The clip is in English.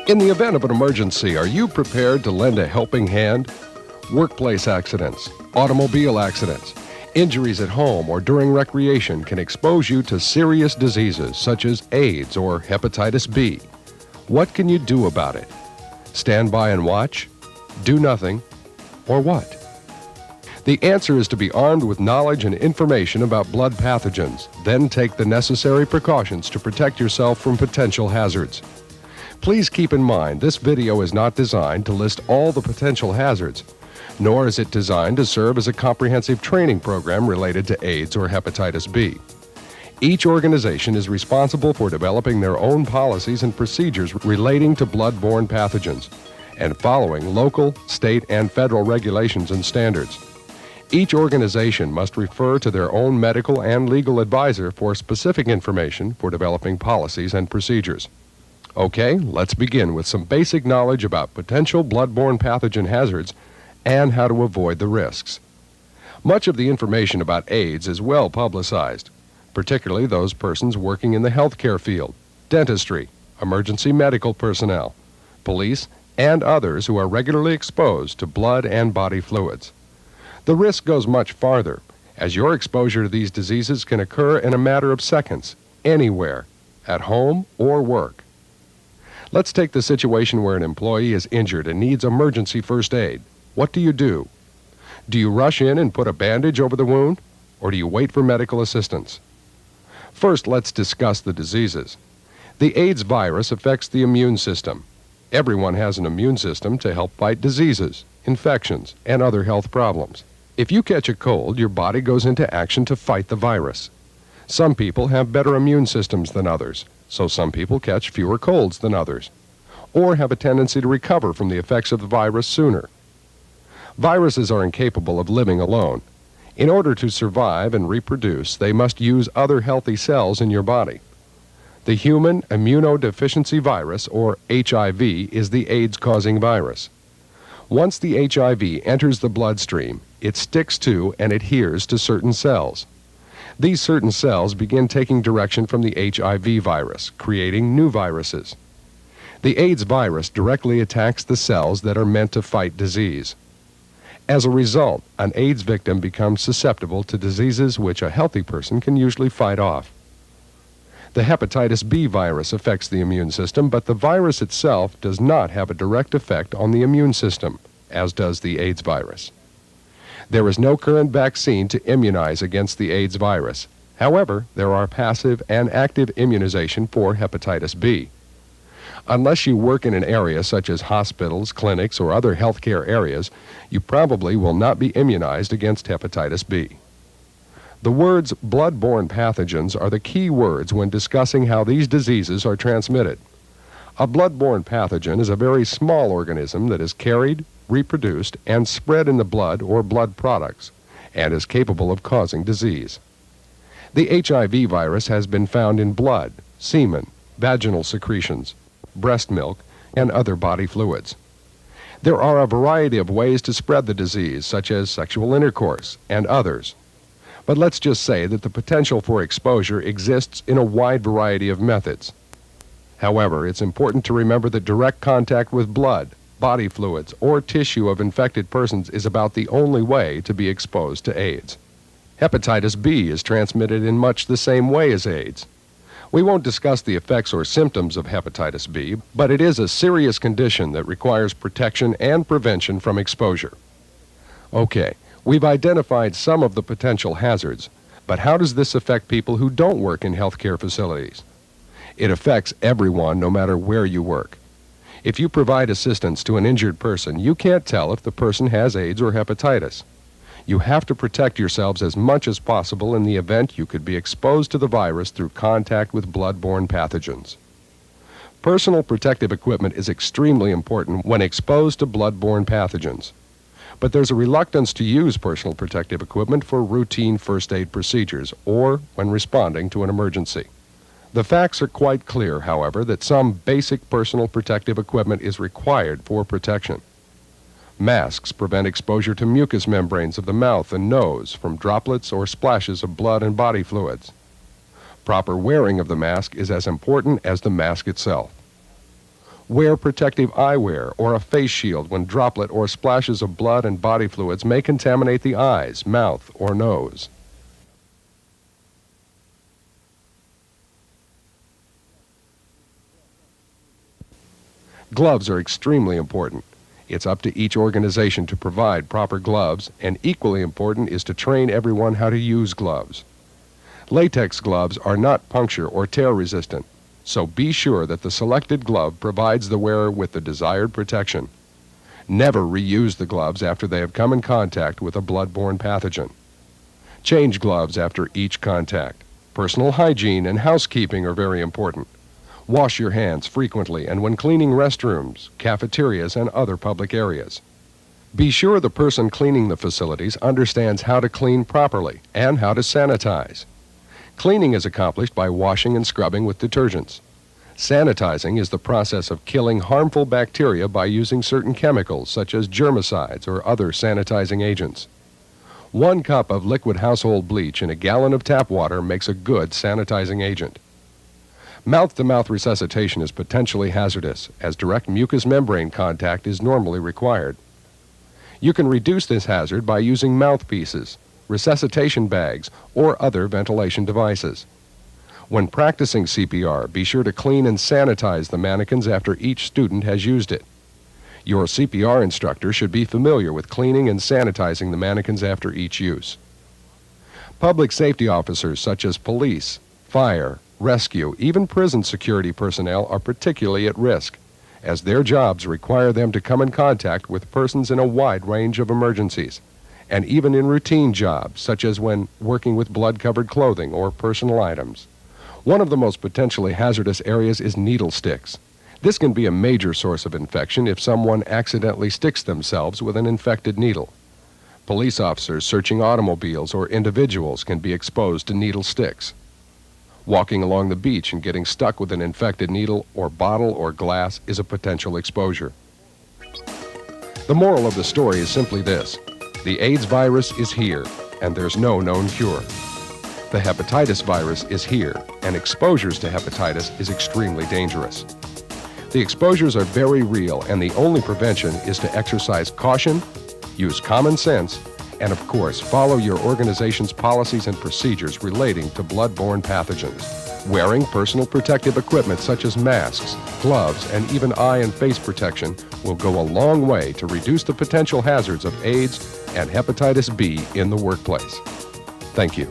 In the event of an emergency, are you prepared to lend a helping hand? Workplace accidents, automobile accidents, injuries at home or during recreation can expose you to serious diseases such as AIDS or hepatitis B. What can you do about it? Stand by and watch? Do nothing? Or what? The answer is to be armed with knowledge and information about blood pathogens, then take the necessary precautions to protect yourself from potential hazards. Please keep in mind this video is not designed to list all the potential hazards, nor is it designed to serve as a comprehensive training program related to AIDS or hepatitis B. Each organization is responsible for developing their own policies and procedures relating to bloodborne pathogens and following local, state, and federal regulations and standards. Each organization must refer to their own medical and legal advisor for specific information for developing policies and procedures. Okay, let's begin with some basic knowledge about potential bloodborne pathogen hazards and how to avoid the risks. Much of the information about AIDS is well publicized, particularly those persons working in the healthcare field, dentistry, emergency medical personnel, police, and others who are regularly exposed to blood and body fluids. The risk goes much farther, as your exposure to these diseases can occur in a matter of seconds, anywhere, at home or work. Let's take the situation where an employee is injured and needs emergency first aid. What do? Do you rush in and put a bandage over the wound, or do you wait for medical assistance? First, let's discuss the diseases. The AIDS virus affects the immune system. Everyone has an immune system to help fight diseases, infections, and other health problems. If you catch a cold, your body goes into action to fight the virus. Some people have better immune systems than others, so some people catch fewer colds than others, or have a tendency to recover from the effects of the virus sooner. Viruses are incapable of living alone. In order to survive and reproduce, they must use other healthy cells in your body. The human immunodeficiency virus, or HIV, is the AIDS-causing virus. Once the HIV enters the bloodstream, it sticks to and adheres to certain cells. These certain cells begin taking direction from the HIV virus, creating new viruses. The AIDS virus directly attacks the cells that are meant to fight disease. As a result, an AIDS victim becomes susceptible to diseases which a healthy person can usually fight off. The hepatitis B virus affects the immune system, but the virus itself does not have a direct effect on the immune system, as does the AIDS virus. There is no current vaccine to immunize against the AIDS virus. However, there are passive and active immunization for hepatitis B. Unless you work in an area such as hospitals, clinics, or other healthcare areas, you probably will not be immunized against hepatitis B. The words bloodborne pathogens are the key words when discussing how these diseases are transmitted. A bloodborne pathogen is a very small organism that is carried, reproduced, and spread in the blood or blood products, and is capable of causing disease. The HIV virus has been found in blood, semen, vaginal secretions, breast milk, and other body fluids. There are a variety of ways to spread the disease, such as sexual intercourse and others. But let's just say that the potential for exposure exists in a wide variety of methods. However, it's important to remember that direct contact with blood, body fluids, or tissue of infected persons is about the only way to be exposed to AIDS. Hepatitis B is transmitted in much the same way as AIDS. We won't discuss the effects or symptoms of hepatitis B, but it is a serious condition that requires protection and prevention from exposure. Okay, we've identified some of the potential hazards, but how does this affect people who don't work in healthcare facilities? It affects everyone, no matter where you work. If you provide assistance to an injured person, you can't tell if the person has AIDS or hepatitis. You have to protect yourselves as much as possible in the event you could be exposed to the virus through contact with bloodborne pathogens. Personal protective equipment is extremely important when exposed to bloodborne pathogens. But there's a reluctance to use personal protective equipment for routine first aid procedures or when responding to an emergency. The facts are quite clear, however, that some basic personal protective equipment is required for protection. Masks prevent exposure to mucous membranes of the mouth and nose from droplets or splashes of blood and body fluids. Proper wearing of the mask is as important as the mask itself. Wear protective eyewear or a face shield when droplet or splashes of blood and body fluids may contaminate the eyes, mouth, or nose. Gloves are extremely important. It's up to each organization to provide proper gloves, and equally important is to train everyone how to use gloves. Latex gloves are not puncture or tear resistant, so be sure that the selected glove provides the wearer with the desired protection. Never reuse the gloves after they have come in contact with a bloodborne pathogen. Change gloves after each contact. Personal hygiene and housekeeping are very important. Wash your hands frequently and when cleaning restrooms, cafeterias, and other public areas. Be sure the person cleaning the facilities understands how to clean properly and how to sanitize. Cleaning is accomplished by washing and scrubbing with detergents. Sanitizing is the process of killing harmful bacteria by using certain chemicals such as germicides or other sanitizing agents. 1 cup of liquid household bleach in a gallon of tap water makes a good sanitizing agent. Mouth-to-mouth resuscitation is potentially hazardous, as direct mucous membrane contact is normally required. You can reduce this hazard by using mouthpieces, resuscitation bags, or other ventilation devices. When practicing CPR, be sure to clean and sanitize the mannequins after each student has used it. Your CPR instructor should be familiar with cleaning and sanitizing the mannequins after each use. Public safety officers such as police, fire, rescue, even prison security personnel are particularly at risk, as their jobs require them to come in contact with persons in a wide range of emergencies, and even in routine jobs, such as when working with blood-covered clothing or personal items. One of the most potentially hazardous areas is needle sticks. This can be a major source of infection if someone accidentally sticks themselves with an infected needle. Police officers searching automobiles or individuals can be exposed to needle sticks. Walking along the beach and getting stuck with an infected needle or bottle or glass is a potential exposure. The moral of the story is simply this: the AIDS virus is here, and there's no known cure. The hepatitis virus is here, and exposures to hepatitis is extremely dangerous. The exposures are very real, and the only prevention is to exercise caution, use common sense, and of course, follow your organization's policies and procedures relating to bloodborne pathogens. Wearing personal protective equipment such as masks, gloves, and even eye and face protection will go a long way to reduce the potential hazards of AIDS and hepatitis B in the workplace. Thank you.